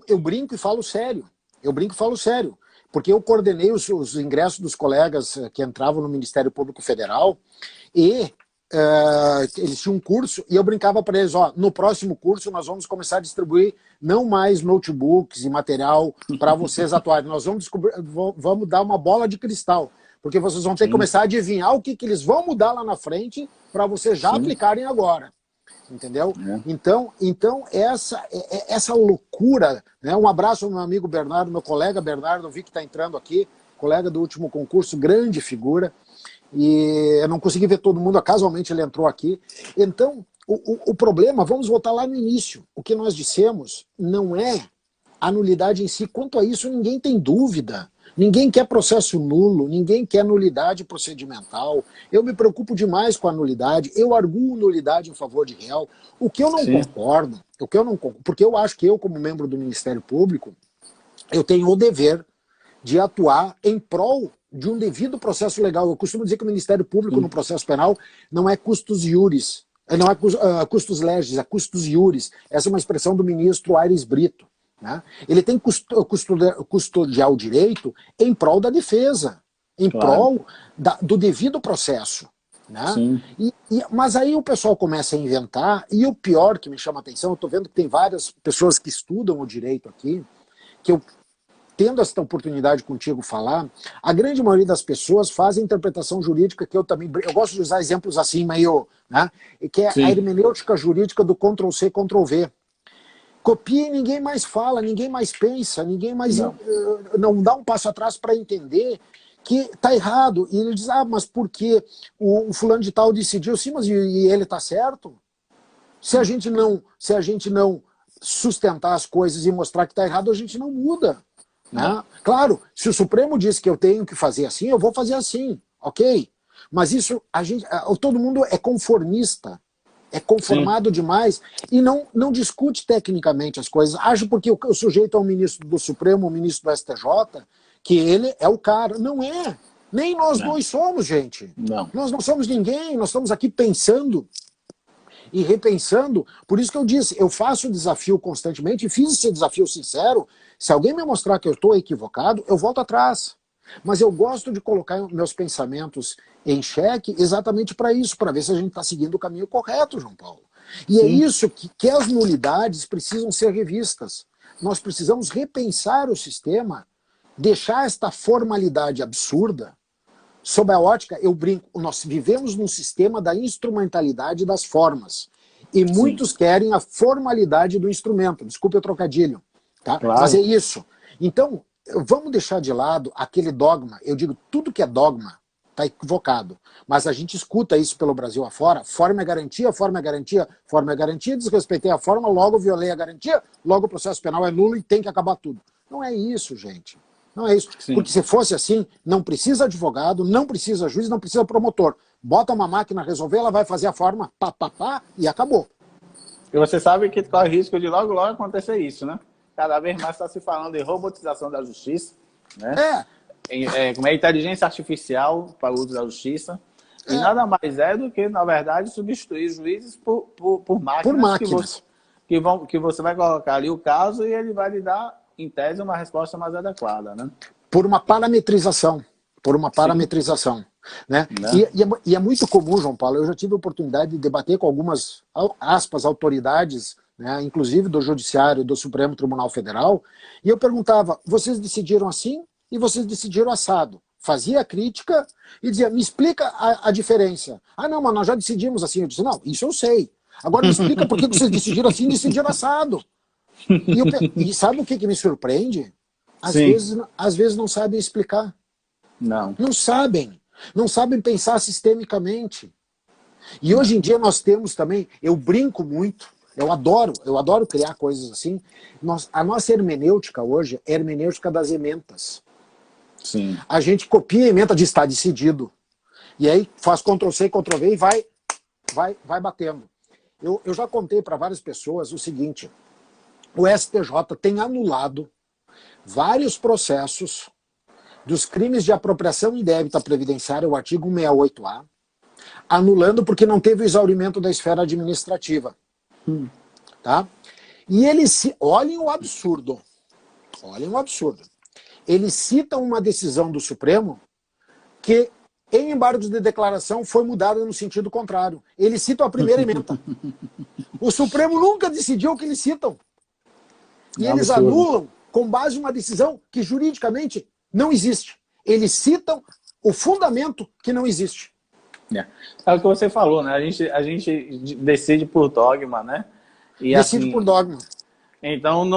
eu brinco e falo sério. Eu brinco e falo sério. Porque eu coordenei os ingressos dos colegas que entravam no Ministério Público Federal e eles tinham um curso e eu brincava para eles, ó, no próximo curso nós vamos começar a distribuir não mais notebooks e material para vocês atuarem, nós vamos dar uma bola de cristal, porque vocês vão ter que começar a adivinhar o que eles vão mudar lá na frente para vocês já aplicarem agora. Entendeu? Então essa loucura, né? Um abraço ao meu amigo Bernardo, meu colega Bernardo, eu vi que está entrando aqui, colega do último concurso, grande figura, e eu não consegui ver todo mundo, casualmente ele entrou aqui. Então, o problema, vamos voltar lá no início, o que nós dissemos não é a nulidade em si, quanto a isso ninguém tem dúvida. Ninguém quer processo nulo, ninguém quer nulidade procedimental. Eu me preocupo demais com a nulidade, eu arguo nulidade em favor de réu. O que eu não concordo, porque eu acho que eu, como membro do Ministério Público, eu tenho o dever de atuar em prol de um devido processo legal. Eu costumo dizer que o Ministério Público no processo penal não é custos iuris, não é custos legis, é custos iuris. Essa é uma expressão do ministro Aires Brito. Né? Ele tem que custodiar o direito em prol da defesa, em prol do devido processo. Né? Mas aí o pessoal começa a inventar, e o pior que me chama a atenção, eu estou vendo que tem várias pessoas que estudam o direito aqui, que eu, tendo essa oportunidade contigo falar, a grande maioria das pessoas faz a interpretação jurídica, que eu gosto de usar exemplos assim, meio, né? Que é a hermenêutica jurídica do Ctrl-C, Ctrl-V. Copia e ninguém mais fala, ninguém mais pensa, ninguém mais não dá um passo atrás para entender que está errado. E ele diz, mas por que o fulano de tal decidiu? Sim, mas e ele está certo? Se a gente não sustentar as coisas e mostrar que está errado, a gente não muda. Né? Claro, se o Supremo diz que eu tenho que fazer assim, eu vou fazer assim, ok? Mas isso, todo mundo é conformista. É conformado demais e não discute tecnicamente as coisas. Acho porque o sujeito é um ministro do Supremo, um ministro do STJ, que ele é o cara. Não é. Nem nós dois somos, gente. Nós não somos ninguém. Nós estamos aqui pensando e repensando. Por isso que eu disse, eu faço o desafio constantemente e fiz esse desafio sincero. Se alguém me mostrar que eu estou equivocado, eu volto atrás. Mas eu gosto de colocar meus pensamentos em xeque exatamente para isso, para ver se a gente está seguindo o caminho correto, João Paulo. E é isso que as nulidades precisam ser revistas. Nós precisamos repensar o sistema, deixar esta formalidade absurda. Sob a ótica, eu brinco, nós vivemos num sistema da instrumentalidade das formas. E muitos querem a formalidade do instrumento. Desculpe o trocadilho. Tá? Claro. Mas é isso. Então, vamos deixar de lado aquele dogma. Eu digo, tudo que é dogma está equivocado. Mas a gente escuta isso pelo Brasil afora. Forma é garantia, forma é garantia, forma é garantia. Desrespeitei a forma, logo violei a garantia, logo o processo penal é nulo e tem que acabar tudo. Não é isso, gente. Não é isso. Porque se fosse assim, não precisa advogado, não precisa juiz, não precisa promotor. Bota uma máquina a resolver, ela vai fazer a forma, e acabou. E você sabe que corre risco de logo acontecer isso, né? Cada vez mais está se falando em robotização da justiça, né? Como é inteligência artificial para o uso da justiça. E nada mais é do que, na verdade, substituir juízes por máquinas. Que você vai colocar ali o caso e ele vai lhe dar, em tese, uma resposta mais adequada, né? Por uma parametrização. Né? E é muito comum, João Paulo, eu já tive a oportunidade de debater com algumas, aspas, autoridades, né, inclusive do Judiciário do Supremo Tribunal Federal, e eu perguntava, vocês decidiram assim e vocês decidiram assado? Fazia a crítica e dizia, me explica a diferença. Não, mas nós já decidimos assim. Eu disse, não, isso eu sei. Agora me explica por que vocês decidiram assim e decidiram assado. E sabe o que me surpreende? Às vezes não sabem explicar. Não sabem. Não sabem pensar sistemicamente. E hoje em dia nós temos também, eu brinco muito, eu adoro criar coisas assim. A nossa hermenêutica hoje é a hermenêutica das ementas. A gente copia a ementa de está decidido. E aí faz Ctrl-C, Ctrl-V e vai batendo. Eu já contei para várias pessoas o seguinte, o STJ tem anulado vários processos dos crimes de apropriação indébita previdenciária, o artigo 168A, anulando porque não teve o exaurimento da esfera administrativa. Tá? E eles, olhem o absurdo, eles citam uma decisão do Supremo que, em embargos de declaração, foi mudada no sentido contrário. Eles citam a primeira emenda. O Supremo nunca decidiu o que eles citam. E eles anulam com base em uma decisão que juridicamente não existe. Eles citam o fundamento que não existe. É o que você falou, né? A gente decide por dogma, né? E decide assim, por dogma. Então,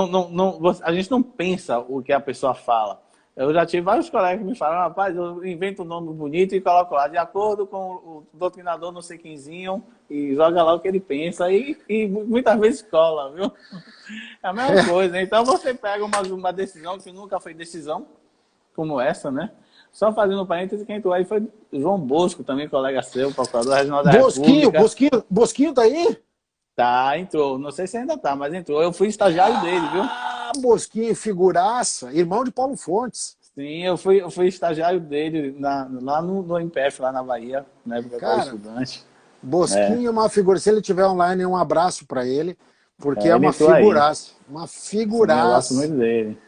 a gente não pensa o que a pessoa fala. Eu já tive vários colegas que me falaram, rapaz, eu invento um nome bonito e coloco lá, de acordo com o doutrinador não sei quemzinho, e joga lá o que ele pensa, e muitas vezes cola, viu? É a mesma coisa. Então, você pega uma decisão que nunca foi decisão, como essa, né? Só fazendo um parênteses, quem entrou aí foi João Bosco, também colega seu, procurador regional da República. Bosquinho tá aí? Tá, entrou. Não sei se ainda tá, mas entrou. Eu fui estagiário dele, viu? Bosquinho, figuraça, irmão de Paulo Fontes. Sim, eu fui estagiário dele lá no MPF, lá na Bahia, na época que eu era estudante. Bosquinho é uma figura. Se ele estiver online, um abraço para ele, porque é uma figuraça. Uma figuraça. Sim, eu gosto muito dele.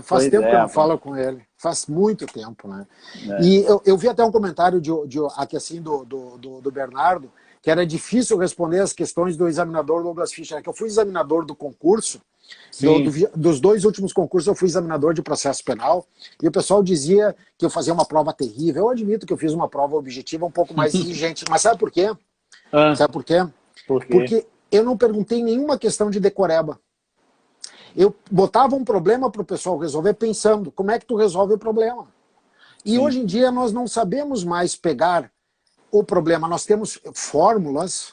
Faz tempo que eu não falo com ele. Faz muito tempo, né? E eu vi até um comentário aqui assim do Bernardo, que era difícil responder as questões do examinador Douglas Fischer, que eu fui examinador do concurso, dos 2 últimos concursos eu fui examinador de processo penal, e o pessoal dizia que eu fazia uma prova terrível. Eu admito que eu fiz uma prova objetiva um pouco mais exigente, mas sabe por quê? Sabe por quê? Porque eu não perguntei nenhuma questão de decoreba. Eu botava um problema para o pessoal resolver pensando, como é que tu resolve o problema? E hoje em dia nós não sabemos mais pegar o problema, nós temos fórmulas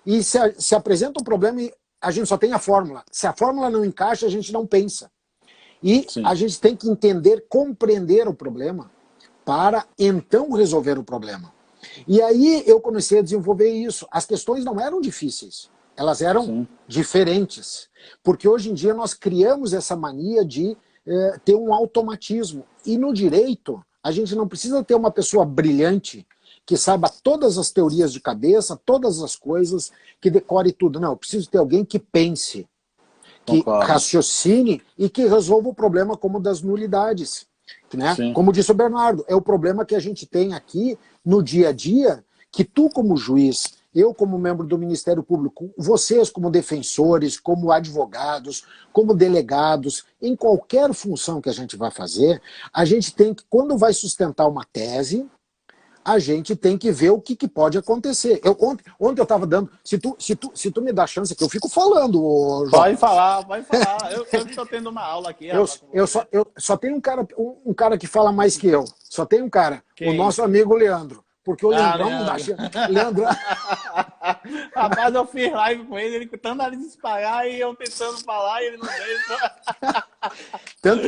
e se apresenta um problema e a gente só tem a fórmula. Se a fórmula não encaixa, a gente não pensa. E a gente tem que entender, compreender o problema para então resolver o problema. E aí eu comecei a desenvolver isso. As questões não eram difíceis, elas eram diferentes. Porque hoje em dia nós criamos essa mania de ter um automatismo. E no direito, a gente não precisa ter uma pessoa brilhante que saiba todas as teorias de cabeça, todas as coisas, que decore tudo. Não, eu preciso ter alguém que pense, que raciocine e que resolva o problema como das nulidades. Né? Como disse o Bernardo, é o problema que a gente tem aqui no dia a dia, que tu como juiz, eu como membro do Ministério Público, vocês como defensores, como advogados, como delegados, em qualquer função que a gente vai fazer, a gente tem que, quando vai sustentar uma tese, a gente tem que ver o que pode acontecer. Ontem eu estava dando... Se tu me dá chance, que eu fico falando, João. Pode falar. Eu estou tendo uma aula aqui. Eu só tenho um cara que fala mais que eu. Só tem um cara. O nosso amigo Leandro. Porque o Leandrão não dá chance. Leandro... Rapaz, eu fiz live com ele tentando ali disparar e eu tentando falar e ele não deixa.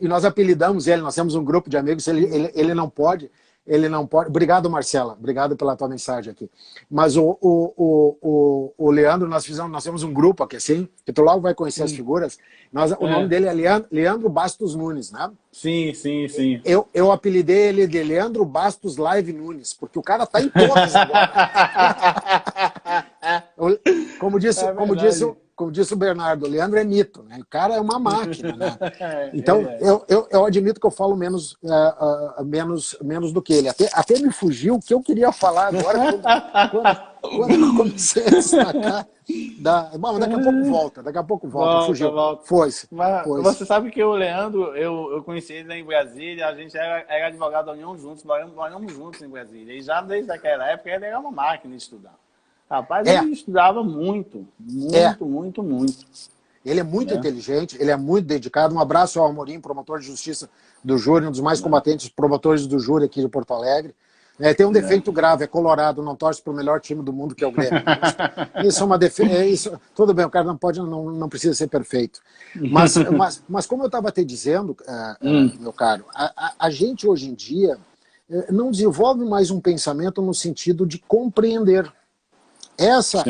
E nós apelidamos ele, nós temos um grupo de amigos, ele não pode... Obrigado, Marcela. Obrigado pela tua mensagem aqui. Mas o Leandro, nós temos um grupo aqui, assim, que tu logo vai conhecer as figuras. O nome dele é Leandro Bastos Nunes, né? Sim. Eu apelidei ele de Leandro Bastos Live Nunes, porque o cara tá em todas agora. Como disse o Bernardo, o Leandro é mito, né? O cara é uma máquina, né? Então, eu admito que eu falo menos do que ele. Até me fugiu o que eu queria falar agora quando eu comecei a destacar. Bom, daqui a pouco volta. Fugiu. Foi-se. Você sabe que o Leandro, eu conheci ele lá em Brasília, a gente era advogado da União juntos, moramos juntos em Brasília. E já desde aquela época ele era uma máquina de estudar. Rapaz, ele estudava muito. Ele é muito inteligente, ele é muito dedicado. Um abraço ao Amorim, promotor de justiça do júri, um dos mais combatentes promotores do júri aqui de Porto Alegre. Tem um defeito grave, é colorado, não torce para o melhor time do mundo, que é o Grêmio. Isso é uma defesa. Tudo bem, o cara não precisa ser perfeito. Mas como eu estava te dizendo, meu caro, a gente hoje em dia não desenvolve mais um pensamento no sentido de compreender. Essa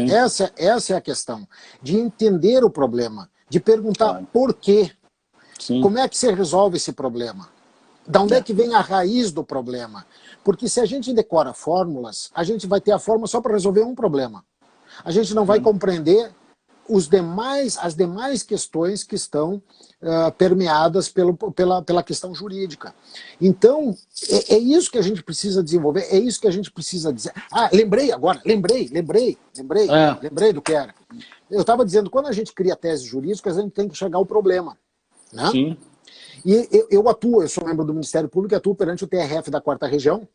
é a questão. De entender o problema, de perguntar por quê. Sim. Como é que você resolve esse problema? Da onde é que vem a raiz do problema? Porque se a gente decora fórmulas, a gente vai ter a fórmula só para resolver um problema. A gente não vai compreender as demais questões que estão permeadas pela questão jurídica. Então, é isso que a gente precisa desenvolver, é isso que a gente precisa dizer. Ah, lembrei agora, lembrei do que era. Eu estava dizendo, quando a gente cria teses jurídicas, a gente tem que chegar ao problema. Né? Sim. E eu sou membro do Ministério Público e atuo perante o TRF da 4ª Região,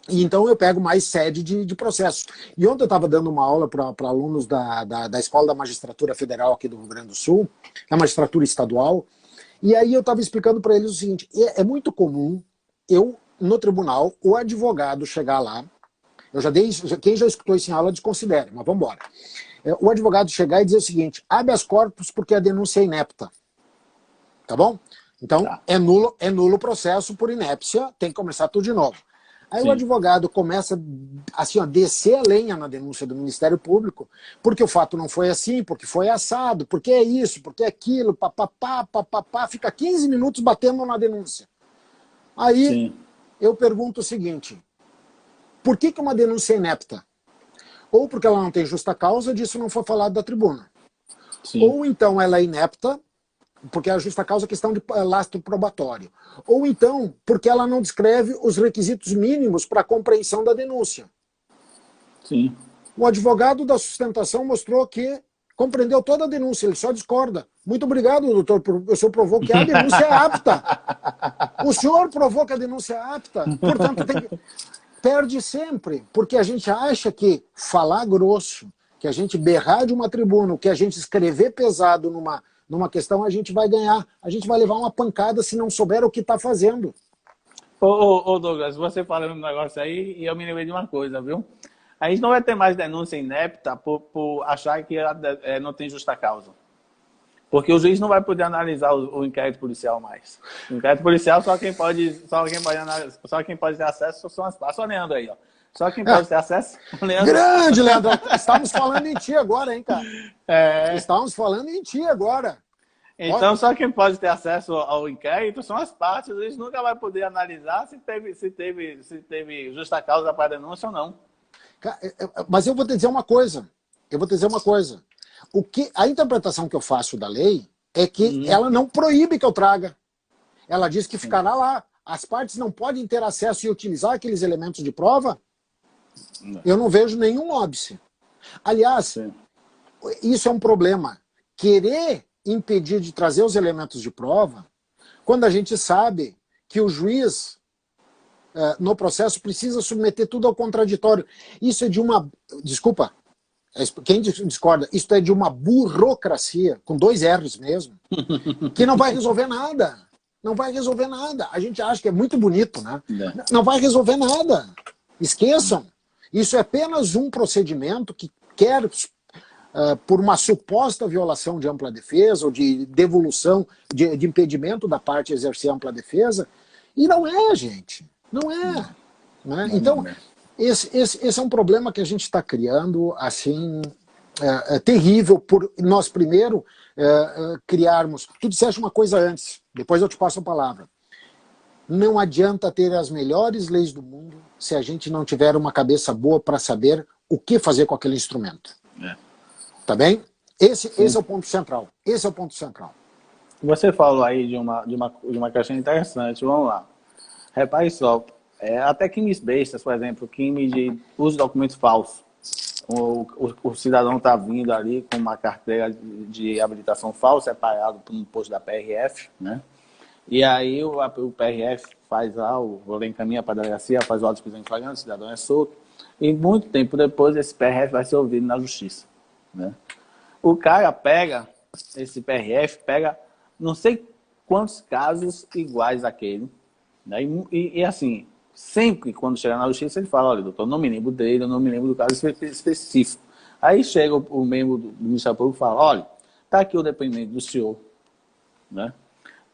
e então eu pego mais sede de processo. E ontem eu estava dando uma aula para alunos da Escola da Magistratura Federal aqui do Rio Grande do Sul, da Magistratura Estadual, e aí eu estava explicando para eles o seguinte, é muito comum no tribunal, o advogado chegar lá, quem já escutou isso em aula desconsidere, mas vamos embora. O advogado chegar e dizer o seguinte, habeas corpus porque a denúncia é inepta. Tá bom? Então, é nulo o processo por inépcia, tem que começar tudo de novo. Aí Sim. O advogado começa assim, a descer a lenha na denúncia do Ministério Público, porque o fato não foi assim, porque foi assado, porque é isso, porque é aquilo, papapá, fica 15 minutos batendo na denúncia. Aí Sim. eu pergunto o seguinte, por que uma denúncia é inepta? Ou porque ela não tem justa causa, disso não foi falado da tribuna. Sim. Ou então ela é inepta, porque a justa causa é questão de lastro probatório. Ou então, porque ela não descreve os requisitos mínimos para a compreensão da denúncia. Sim. O advogado da sustentação mostrou que compreendeu toda a denúncia, ele só discorda. Muito obrigado, doutor, o senhor provou que a denúncia é apta. O senhor provou que a denúncia é apta. Portanto, perde sempre, porque a gente acha que falar grosso, que a gente berrar de uma tribuna, que a gente escrever pesado numa questão, a gente vai ganhar. A gente vai levar uma pancada se não souber o que está fazendo. Ô Douglas, você falando um negócio aí, e eu me lembrei de uma coisa, viu? A gente não vai ter mais denúncia inepta por achar que não tem justa causa. Porque o juiz não vai poder analisar o inquérito policial mais. O inquérito policial, só quem pode ter acesso são as partes. Só o Leandro aí, ó. Só quem pode ter acesso. Leandro. Grande, Leandro. Estamos falando em ti agora, hein, cara? Estamos falando em ti agora. Então, só quem pode ter acesso ao inquérito são as partes. O juiz nunca vai poder analisar se teve justa causa para a denúncia ou não. Mas eu vou te dizer uma coisa. A interpretação que eu faço da lei é que ela não proíbe que eu traga. Ela diz que ficará lá. As partes não podem ter acesso e utilizar aqueles elementos de prova. Não. Eu não vejo nenhum óbice. Aliás, isso é um problema. Querer impedir de trazer os elementos de prova, quando a gente sabe que o juiz, no processo, precisa submeter tudo ao contraditório. Isso é de uma... Desculpa, quem discorda, isso é de uma burocracia, com 2 R's mesmo, que não vai resolver nada. Não vai resolver nada. A gente acha que é muito bonito, né? Não vai resolver nada. Esqueçam. Isso é apenas um procedimento que quer, por uma suposta violação de ampla defesa ou de devolução, de impedimento da parte exercer ampla defesa. E não é, gente. Não é. Né? Então, esse é um problema que a gente está criando, assim, terrível, por nós primeiro criarmos... Tu disseste uma coisa antes, depois eu te passo a palavra. Não adianta ter as melhores leis do mundo se a gente não tiver uma cabeça boa para saber o que fazer com aquele instrumento. Tá bem? Esse é o ponto central. Esse é o ponto central. Você falou aí de uma questão interessante. Vamos lá. Repare só. Até crimes bestas, por exemplo, crime de uso de documentos falsos. O cidadão está vindo ali com uma carteira de habilitação falsa, é parado por um posto da PRF, né? E aí o PRF faz lá, encaminha para a delegacia, faz o auto de prisão em flagrante, o cidadão é solto. E muito tempo depois esse PRF vai ser ouvido na justiça, né? O cara esse PRF pega não sei quantos casos iguais àquele, né? E assim, sempre quando chega na justiça ele fala, olha, doutor, não me lembro dele, eu não me lembro do caso específico. Aí chega o membro do Ministério Público e fala, olha, está aqui o depoimento do senhor, né?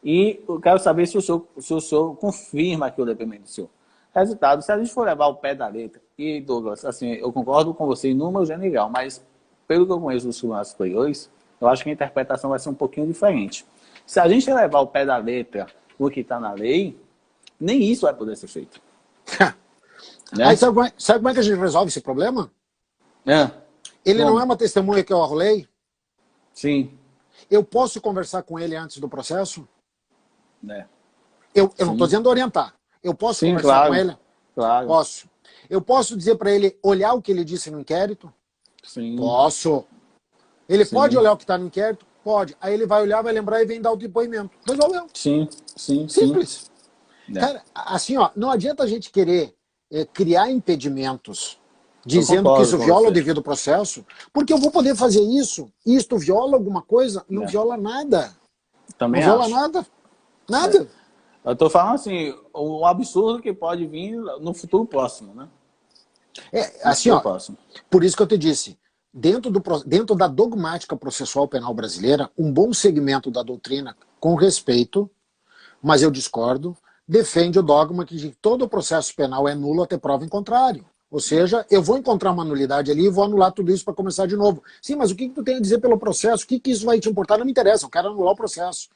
E eu quero saber se o senhor confirma aqui o depoimento do senhor. Resultado, se a gente for levar o pé da letra, e Douglas, assim, eu concordo com você em número general, mas pelo que eu conheço dos tribunais superiores, eu acho que a interpretação vai ser um pouquinho diferente. Se a gente levar ao pé da letra o que está na lei, nem isso vai poder ser feito. Né? Aí sabe como é que a gente resolve esse problema? Ele não é uma testemunha que eu arrolei? Sim. Eu posso conversar com ele antes do processo? Eu não estou dizendo orientar. Eu posso conversar com ele? Claro. Posso. Eu posso dizer para ele olhar o que ele disse no inquérito? Sim. Posso. Ele pode olhar o que está no inquérito? Pode. Aí ele vai olhar, vai lembrar e vem dar o depoimento. Resolveu. Sim. Simples. Cara, assim, ó, não adianta a gente querer criar impedimentos dizendo que isso viola o devido processo, porque eu vou poder fazer isso, e isto viola alguma coisa? Não viola nada. Também não viola nada. Nada. Eu estou falando assim, o absurdo que pode vir no futuro próximo, né? Assim, ó, por isso que eu te disse, dentro da dogmática processual penal brasileira, um bom segmento da doutrina, com respeito, mas eu discordo, defende o dogma que todo o processo penal é nulo até prova em contrário. Ou seja, eu vou encontrar uma nulidade ali e vou anular tudo isso para começar de novo. Sim, mas o que tu tem a dizer pelo processo? O que isso vai te importar? Não me interessa, eu quero anular o processo.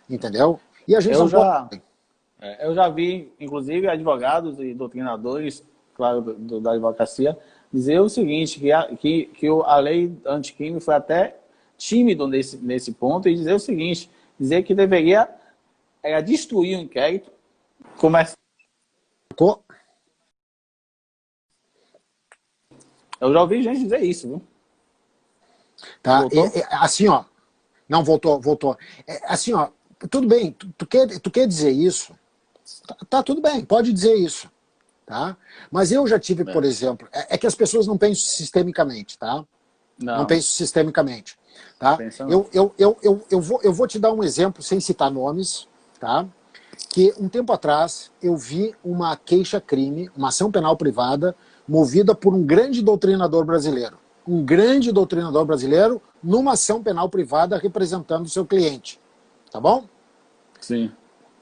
Entendeu? E a gente eu já vi, inclusive, advogados e doutrinadores, claro, da advocacia, dizer o seguinte, que a lei anticrime foi até tímido nesse ponto, e dizer o seguinte, dizer que deveria destruir o inquérito, começar... Eu já ouvi gente dizer isso, viu? Tá? Assim, ó. Não, voltou. Assim, ó. Tudo bem, tu quer dizer isso? Tá, tudo bem, pode dizer isso. Tá? Mas eu já tive, por exemplo... É que as pessoas não pensam sistemicamente, tá? Não pensam sistemicamente. Tá? Eu vou te dar um exemplo, sem citar nomes, tá? Que um tempo atrás eu vi uma queixa-crime, uma ação penal privada, movida por um grande doutrinador brasileiro. Um grande doutrinador brasileiro numa ação penal privada representando o seu cliente. Tá bom? Sim.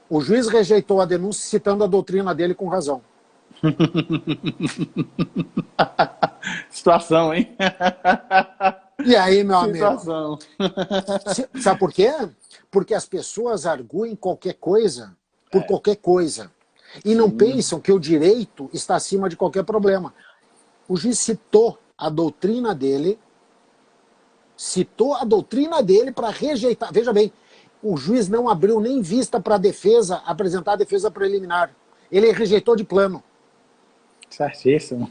O juiz rejeitou a denúncia citando a doutrina dele com razão. Situação, hein? E aí, meu amigo? Situação. Sabe por quê? Porque as pessoas arguem qualquer coisa por qualquer coisa. E não pensam que o direito está acima de qualquer problema. O juiz citou a doutrina dele para rejeitar. Veja bem, o juiz não abriu nem vista para a defesa apresentar a defesa preliminar. Ele rejeitou de plano. Certíssimo.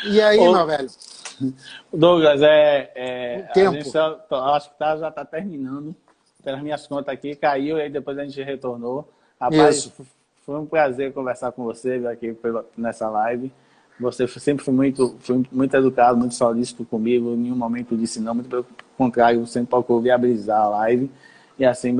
E aí, meu velho? Douglas, o tempo. Acho que já está terminando. Pelas minhas contas aqui, caiu e aí depois a gente retornou. Rapaz, foi um prazer conversar com você aqui nessa live. Você sempre foi muito educado, muito solícito comigo. Em nenhum momento disse não, muito pelo contrário, sempre procurou viabilizar a live. E assim,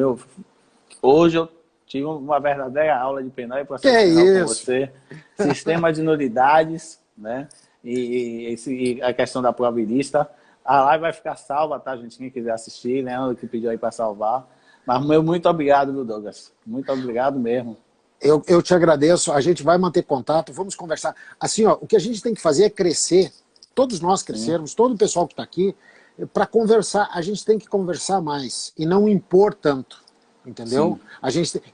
hoje eu tive uma verdadeira aula de penal e processo penal com você. Sistema de nulidades, né? E a questão da prova ilícita. A live vai ficar salva, tá, gente? Quem quiser assistir, Leandro que pediu aí para salvar. Mas muito obrigado, viu, Douglas? Muito obrigado mesmo. Eu te agradeço, a gente vai manter contato, vamos conversar. Assim, ó, o que a gente tem que fazer é crescer, todos nós crescermos, todo o pessoal que está aqui, para conversar, a gente tem que conversar mais e não impor tanto, entendeu?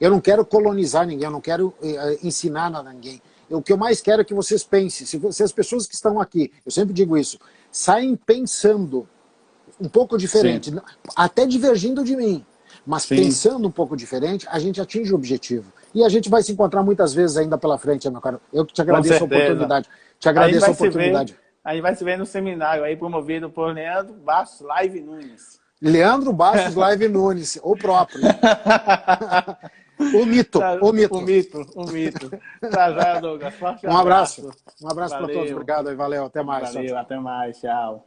Eu não quero colonizar ninguém, eu não quero ensinar a ninguém. O que eu mais quero é que vocês pensem, se as pessoas que estão aqui, eu sempre digo isso, saem pensando um pouco diferente, até divergindo de mim, mas pensando um pouco diferente, a gente atinge o objetivo. E a gente vai se encontrar muitas vezes ainda pela frente, meu caro. Eu te agradeço a oportunidade. Te agradeço a oportunidade. A gente vai se ver no seminário aí, promovido por Leandro Bastos Live Nunes. Leandro Bastos Live Nunes, o próprio. O mito. O mito. Tá já, Douglas. Um abraço. Um abraço para todos. Obrigado e valeu. Até mais. Valeu, até mais. Tchau.